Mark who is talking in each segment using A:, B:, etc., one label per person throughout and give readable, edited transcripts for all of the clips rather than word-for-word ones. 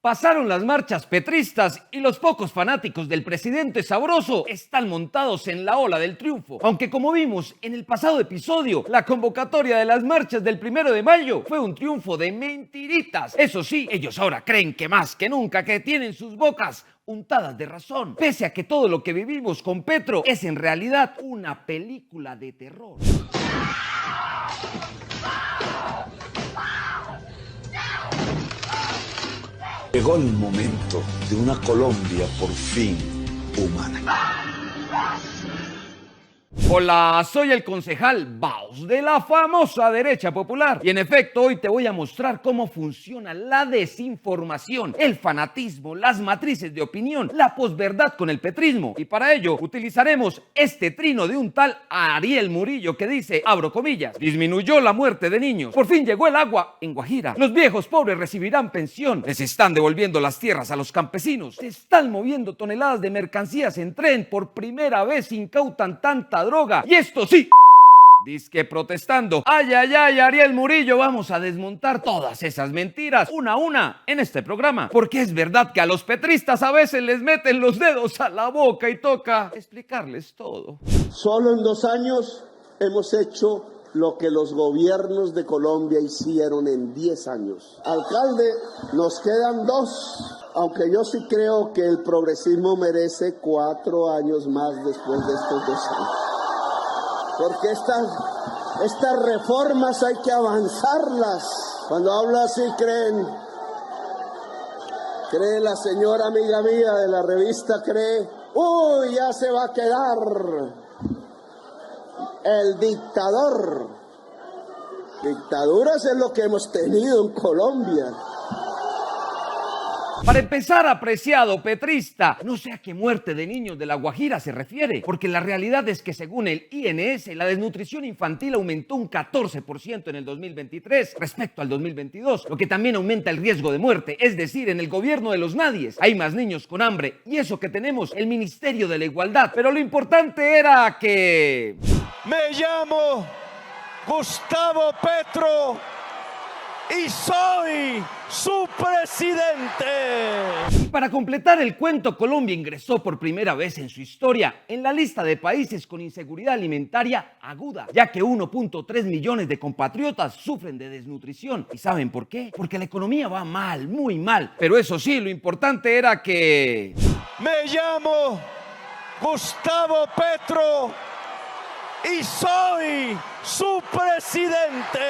A: Pasaron las marchas petristas y los pocos fanáticos del presidente sabroso están montados en la ola del triunfo. Aunque como vimos en el pasado episodio, la convocatoria de las marchas del 1 de mayo fue un triunfo de mentiritas. Eso sí, ellos ahora creen que más que nunca que tienen sus bocas untadas de razón, pese a que todo lo que vivimos con Petro es en realidad una película de terror.
B: Llegó el momento de una Colombia por fin humana.
A: Hola, soy el concejal Baus de la famosa derecha popular y en efecto hoy te voy a mostrar cómo funciona la desinformación, el fanatismo, las matrices de opinión, la posverdad con el petrismo y para ello utilizaremos este trino de un tal Ariel Murillo que dice, abro comillas, disminuyó la muerte de niños, por fin llegó el agua en Guajira, los viejos pobres recibirán pensión, les están devolviendo las tierras a los campesinos, se están moviendo toneladas de mercancías en tren, por primera vez incautan tanta droga. Y esto sí, dizque protestando. Ay, ay, ay, Ariel Murillo, vamos a desmontar todas esas mentiras, una a una, en este programa. Porque es verdad que a los petristas a veces les meten los dedos a la boca y toca explicarles todo.
C: Solo en 2 años hemos hecho lo que los gobiernos de Colombia hicieron en 10 años. Alcalde, nos quedan 2. Aunque yo sí creo que el progresismo merece 4 años más después de estos 2 años. Porque estas reformas hay que avanzarlas. Cuando hablo así cree la señora amiga mía de la revista, uy, ya se va a quedar el dictador. Dictaduras es lo que hemos tenido en Colombia.
A: Para empezar, apreciado petrista, no sé a qué muerte de niños de La Guajira se refiere, porque la realidad es que según el INS, la desnutrición infantil aumentó un 14% en el 2023 respecto al 2022, lo que también aumenta el riesgo de muerte, es decir, en el gobierno de los nadies hay más niños con hambre, y eso que tenemos el Ministerio de la Igualdad, pero lo importante era que...
D: Me llamo Gustavo Petro y soy su presidente.
A: Y para completar el cuento, Colombia ingresó por primera vez en su historia en la lista de países con inseguridad alimentaria aguda, ya que 1.3 millones de compatriotas sufren de desnutrición. ¿Y saben por qué? Porque la economía va mal, muy mal. Pero eso sí, lo importante era que...
D: Me llamo Gustavo Petro y soy su presidente.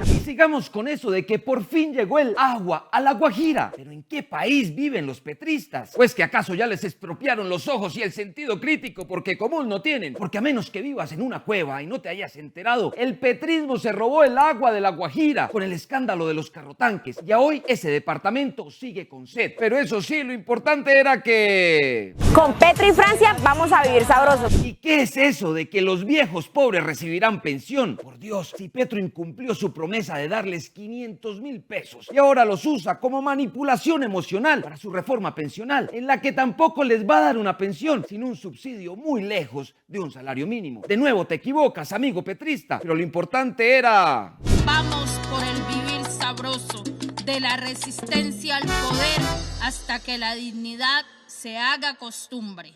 A: Y sigamos con eso de que por fin llegó el agua a La Guajira. ¿Pero en qué país viven los petristas? ¿Pues que acaso ya les expropiaron los ojos y el sentido crítico porque común no tienen? Porque a menos que vivas en una cueva y no te hayas enterado, el petrismo se robó el agua de La Guajira con el escándalo de los carrotanques. Y hoy ese departamento sigue con sed. Pero eso sí, lo importante era que...
E: Con Petro y Francia vamos a vivir sabrosos.
A: ¿Y qué es eso de que los viejos pobres recibirán pensión? Por Dios, si Petro incumplió su promesa de darles 500,000 pesos y ahora los usa como manipulación emocional para su reforma pensional, en la que tampoco les va a dar una pensión, sino un subsidio muy lejos de un salario mínimo. De nuevo te equivocas, amigo petrista, pero lo importante era...
F: Vamos por el vivir sabroso, de la resistencia al poder hasta que la dignidad se haga costumbre.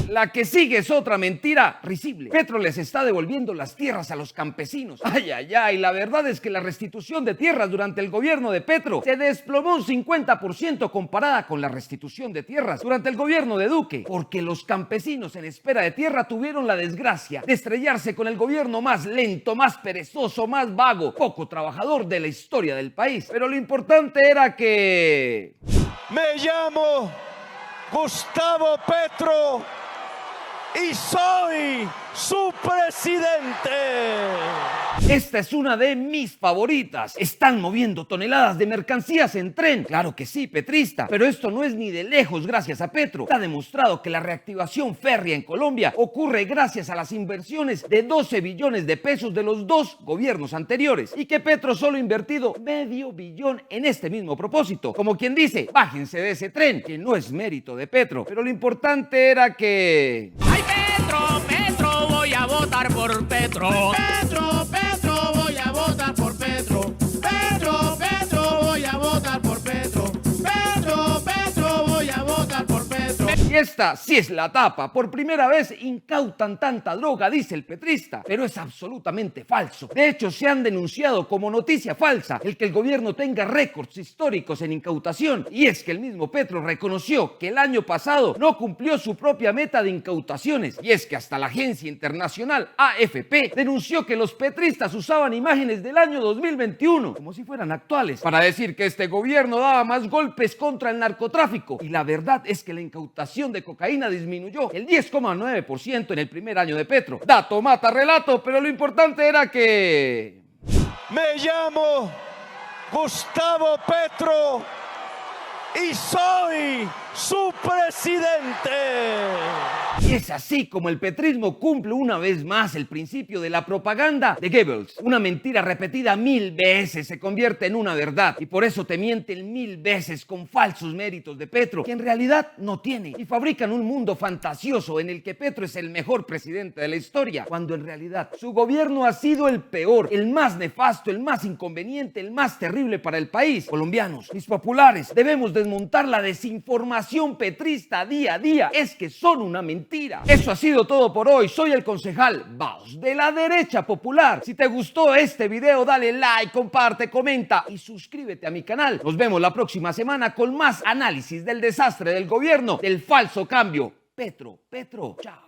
A: La que sigue es otra mentira risible. Petro les está devolviendo las tierras a los campesinos. Ay, ay, ay, la verdad es que la restitución de tierras durante el gobierno de Petro se desplomó un 50% comparada con la restitución de tierras durante el gobierno de Duque, porque los campesinos en espera de tierra tuvieron la desgracia de estrellarse con el gobierno más lento, más perezoso, más vago, poco trabajador de la historia del país. Pero lo importante era que...
D: Me llamo Gustavo Petro y soy su presidente.
A: Esta es una de mis favoritas. Están moviendo toneladas de mercancías en tren. Claro que sí, petrista, pero esto no es ni de lejos gracias a Petro. Está demostrado que la reactivación férrea en Colombia ocurre gracias a las inversiones de 12 billones de pesos de los dos gobiernos anteriores y que Petro solo ha invertido medio billón en este mismo propósito. Como quien dice, bájense de ese tren, que no es mérito de Petro. Pero lo importante era que...
G: ¡Ay, Petro, Petro, voy a votar por Petro! ¡Petro, Petro, voy a votar por Petro! ¡Petro, Petro, voy a votar por Petro! ¡Petro, Petro, voy a votar por Petro!
A: Y esta sí es la tapa. Por primera vez incautan tanta droga, dice el petrista, pero es absolutamente falso. De hecho, se han denunciado como noticia falsa el que el gobierno tenga récords históricos en incautación. Y es que el mismo Petro reconoció que el año pasado no cumplió su propia meta de incautaciones. Y es que hasta la agencia internacional AFP denunció que los petristas usaban imágenes del año 2021 como si fueran actuales para decir que este gobierno daba más golpes contra el narcotráfico. Y la verdad es que la incautación de cocaína disminuyó el 10,9% en el primer año de Petro. Dato mata relato, pero lo importante era que...
D: Me llamo Gustavo Petro y soy su presidente.
A: Y es así como el petrismo cumple una vez más el principio de la propaganda de Goebbels. Una mentira repetida 1000 veces se convierte en una verdad y por eso te mienten 1000 veces con falsos méritos de Petro, que en realidad no tiene, y fabrican un mundo fantasioso en el que Petro es el mejor presidente de la historia, cuando en realidad su gobierno ha sido el peor, el más nefasto, el más inconveniente, el más terrible para el país. Colombianos, mis populares, debemos desmontar la desinformación petrista día a día. Es que son una mentira. Eso ha sido todo por hoy. Soy el concejal Baos de la Derecha Popular. Si te gustó este video, dale like, comparte, comenta y suscríbete a mi canal. Nos vemos la próxima semana con más análisis del desastre del gobierno, del falso cambio. Petro, chao.